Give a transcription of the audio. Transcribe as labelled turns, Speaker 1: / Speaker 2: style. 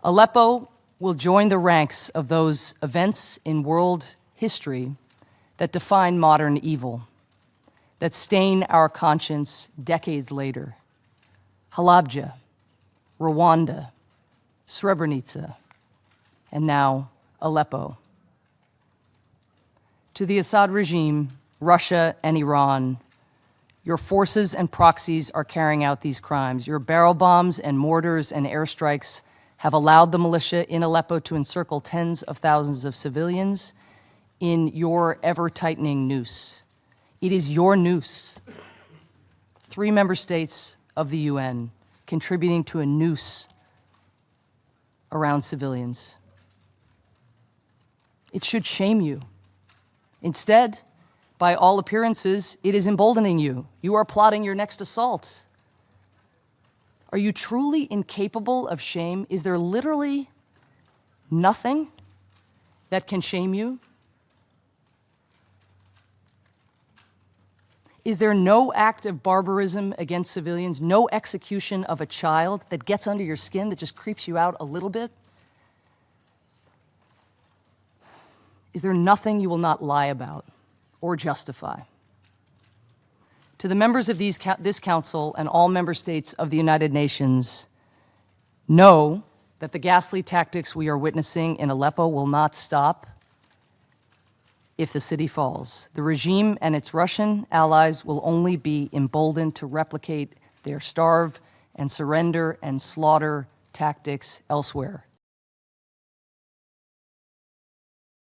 Speaker 1: Aleppo will join the ranks of those events in world history that define modern evil, that stain our conscience decades later. Halabja, Rwanda, Srebrenica, and now Aleppo. To the Assad regime, Russia, and Iran, your forces and proxies are carrying out these crimes. Your barrel bombs and mortars and airstrikes have allowed the militia in Aleppo to encircle tens of thousands of civilians in your ever-tightening noose. It is your noose. 3 member states of the UN contributing to a noose around civilians. It should shame you. Instead, by all appearances, it is emboldening you. You are plotting your next assault. Are you truly incapable of shame? Is there literally nothing that can shame you? Is there no act of barbarism against civilians, no execution of a child that gets under your skin, that just creeps you out a little bit? Is there nothing you will not lie about or justify? To the members of this Council and all member states of the United Nations, know that the ghastly tactics we are witnessing in Aleppo will not stop if the city falls. The regime and its Russian allies will only be emboldened to replicate their starve and surrender and slaughter tactics elsewhere.